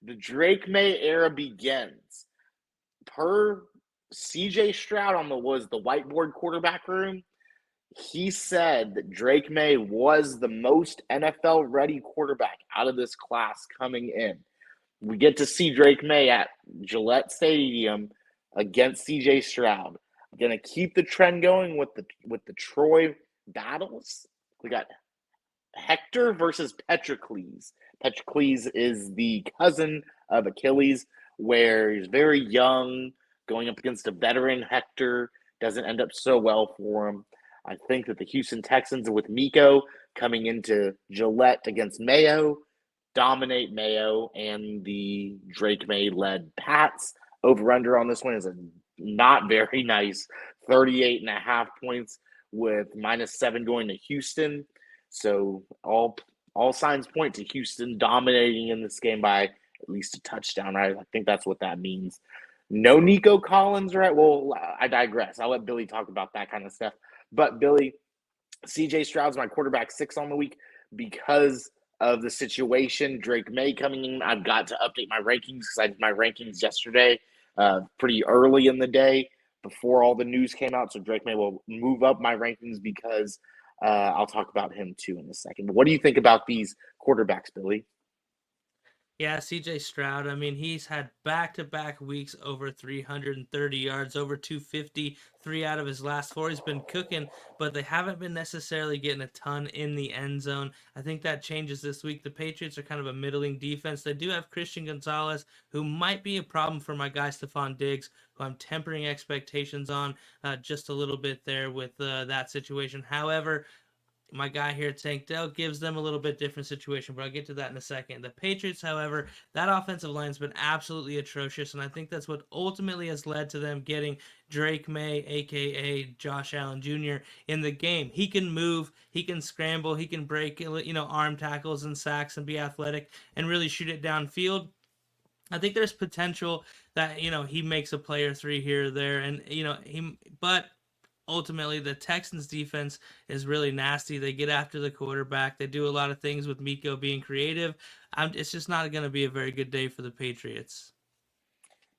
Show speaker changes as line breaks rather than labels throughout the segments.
The Drake May era begins. Per CJ Stroud was the whiteboard quarterback room. He said that Drake May was the most NFL ready quarterback out of this class coming in. We get to see Drake May at Gillette Stadium against CJ Stroud. Going to keep the trend going with the Troy battles. We got Hector versus Patrocles. Patrocles is the cousin of Achilles, where he's very young, going up against a veteran Hector. Doesn't end up so well for him. I think that the Houston Texans with Miko coming into Gillette against Mayo dominate Mayo and the Drake May led Pats. Over under on this one is a not very nice 38.5 points with -7 going to Houston. So all signs point to Houston dominating in this game by at least a touchdown. Right? I think that's what that means. No Nico Collins, right? Well, I digress. I'll let Billy talk about that kind of stuff. But Billy, CJ Stroud's my quarterback 6 on the week because of the situation. Drake May coming in. I've got to update my rankings because I did my rankings yesterday pretty early in the day before all the news came out. So Drake May will move up my rankings because I'll talk about him too in a second. But what do you think about these quarterbacks, Billy?
Yeah, CJ Stroud, I mean, he's had back-to-back weeks over 330 yards, over 250, 3 out of his last 4. He's been cooking, but they haven't been necessarily getting a ton in the end zone. I think that changes this week. The Patriots are kind of a middling defense. They do have Christian Gonzalez, who might be a problem for my guy Stephon Diggs, who I'm tempering expectations on just a little bit there with that situation. However, my guy here, Tank Dell, gives them a little bit different situation, but I'll get to that in a second. The Patriots, however, that offensive line's been absolutely atrocious, and I think that's what ultimately has led to them getting Drake May, aka Josh Allen Jr., in the game. He can move, he can scramble, he can break, arm tackles and sacks and be athletic and really shoot it downfield. I think there's potential that he makes a play or three here or there, and but ultimately the Texans defense is really nasty. They get after the quarterback. They do a lot of things with Miko being creative. It's just not going to be a very good day for the Patriots.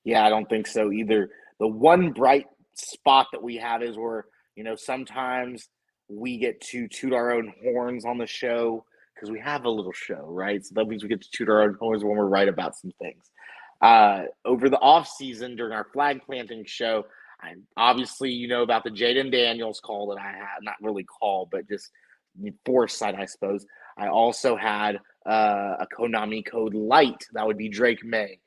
Yeah, I don't think so either. The one bright spot that we have is where, sometimes we get to toot our own horns on the show because we have a little show, right? So that means we get to toot our own horns when we're right about some things. Over the off season during our flag planting show, obviously about the Jaden Daniels call that I had, not really call, but just foresight, I suppose. I also had a Konami code light that would be Drake May.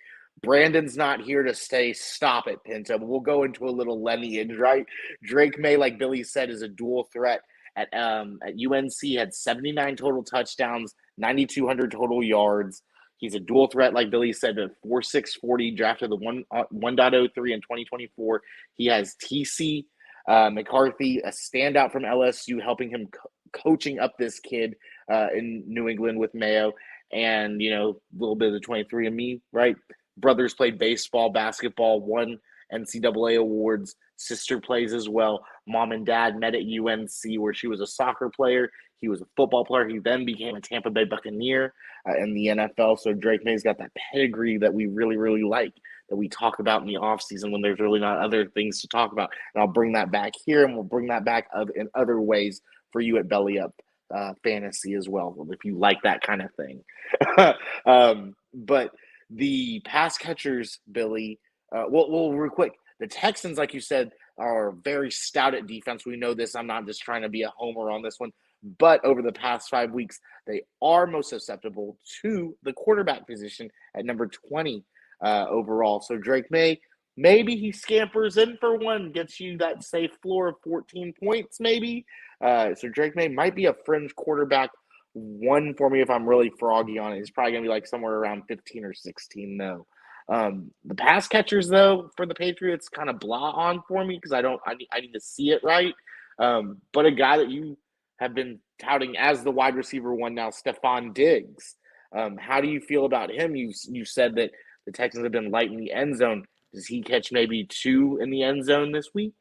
Brandon's not here to stay. Stop it, Pinto. But we'll go into a little lineage, right? Drake May, like Billy said, is a dual threat. At UNC, had 79 total touchdowns, 9,200 total yards. He's a dual threat, like Billy said, at 4.640, drafted the 1.03 in 2024. He has TC McCarthy, a standout from LSU, helping him coaching up this kid in New England with Mayo. And, a little bit of the 23andMe, right? Brothers played baseball, basketball, won NCAA awards. Sister plays as well. Mom and dad met at UNC where she was a soccer player. He was a football player. He then became a Tampa Bay Buccaneer in the NFL. So Drake May's got that pedigree that we really, really like, that we talk about in the offseason when there's really not other things to talk about. And I'll bring that back here, and we'll bring that back in other ways for you at BellyUp Fantasy as well, if you like that kind of thing. But the pass catchers, Billy, well, real quick, the Texans, like you said, are very stout at defense. We know this. I'm not just trying to be a homer on this one. But over the past 5 weeks, they are most susceptible to the quarterback position at number 20 overall. So Drake May, maybe he scampers in for one, gets you that safe floor of 14 points, maybe. So Drake May might be a fringe quarterback one for me if I'm really froggy on it. He's probably going to be like somewhere around 15 or 16, though. The pass catchers, though, for the Patriots kind of blah on for me because I need to see it right. But a guy that you have been touting as the wide receiver one now, Stephon Diggs. How do you feel about him? You said that the Texans have been light in the end zone. Does he catch maybe 2 in the end zone this week?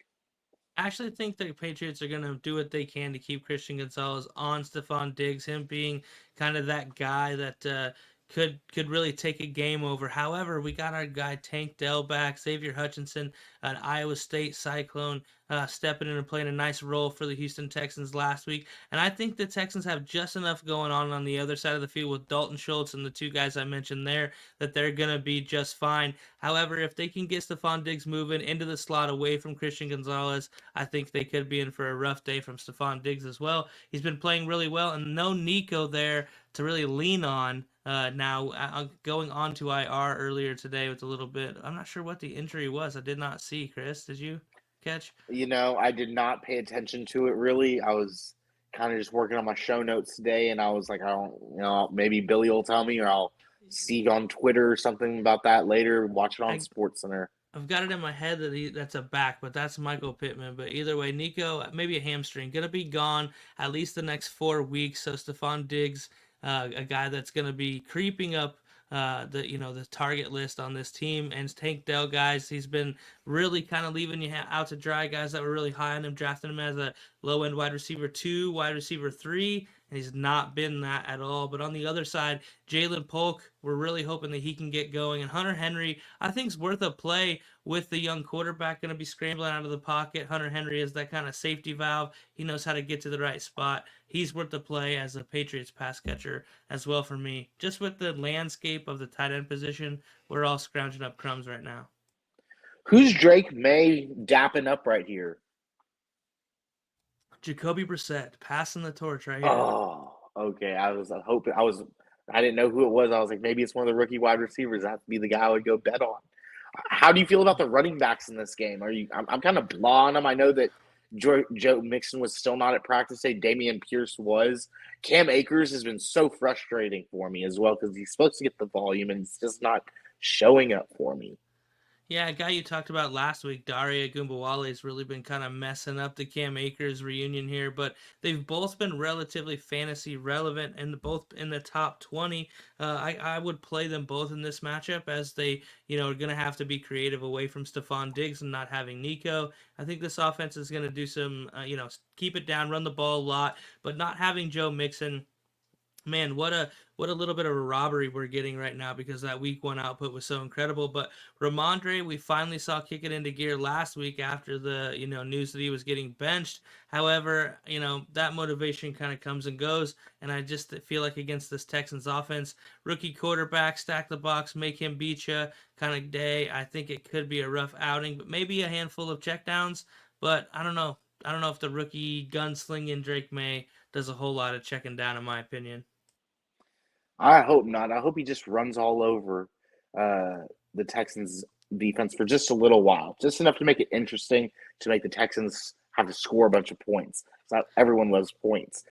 I actually think the Patriots are going to do what they can to keep Christian Gonzalez on Stephon Diggs, him being kind of that guy that could really take a game over. However, we got our guy Tank Dell back, Xavier Hutchinson, an Iowa State Cyclone, stepping in and playing a nice role for the Houston Texans last week. And I think the Texans have just enough going on the other side of the field with Dalton Schultz and the two guys I mentioned there that they're going to be just fine. However, if they can get Stephon Diggs moving into the slot away from Christian Gonzalez, I think they could be in for a rough day from Stephon Diggs as well. He's been playing really well, and no Nico there to really lean on. Now going on to IR earlier today with a little bit. I'm not sure what the injury was. I did not see. Chris, did you catch?
I did not pay attention to it really. I was kind of just working on my show notes today, and I was like, I don't, maybe Billy will tell me, or I'll see on Twitter or something about that later. Watch it on
I
Sports Center.
I've got it in my head that that's a back, but that's Michael Pittman. But either way, Nico, maybe a hamstring, gonna be gone at least the next 4 weeks. So Stephon Diggs, a guy that's gonna be creeping up the target list on this team. And Tank Dell, guys, he's been really kind of leaving you out to dry. Guys that were really high on him, drafting him as a low end wide receiver 2, wide receiver 3, and he's not been that at all. But on the other side, Jalen Polk, we're really hoping that he can get going. And Hunter Henry, I think, is worth a play with the young quarterback going to be scrambling out of the pocket. Hunter Henry is that kind of safety valve. He knows how to get to the right spot. He's worth the play as a Patriots pass catcher as well for me. Just with the landscape of the tight end position, we're all scrounging up crumbs right now.
Who's Drake May dapping up right here?
Jacoby Brissett passing the torch right here.
Oh, okay. I was hoping. I didn't know who it was. I was like, maybe it's one of the rookie wide receivers. That would be the guy I would go bet on. How do you feel about the running backs in this game? I'm kind of blah on them. I know that Joe Mixon was still not at practice day. Damian Pierce was. Cam Akers has been so frustrating for me as well because he's supposed to get the volume and it's just not showing up for me.
Yeah, a guy you talked about last week, Daria Gumbawale, has really been kind of messing up the Cam Akers reunion here, but they've both been relatively fantasy relevant and both in the top 20. I would play them both in this matchup as they, are going to have to be creative away from Stephon Diggs and not having Nico. I think this offense is going to do some, keep it down, run the ball a lot, but not having Joe Mixon. Man, what a little bit of a robbery we're getting right now because that week one output was so incredible. But Ramondre, we finally saw kick it into gear last week after the news that he was getting benched. However, that motivation kind of comes and goes, and I just feel like against this Texans offense, rookie quarterback, stack the box, make him beat you kind of day. I think it could be a rough outing, but maybe a handful of checkdowns. But I don't know. I don't know if the rookie gunslinging Drake May does a whole lot of checking down, in my opinion.
I hope not. I hope he just runs all over the Texans defense for just a little while, just enough to make it interesting to make the Texans have to score a bunch of points. It's not everyone loves points.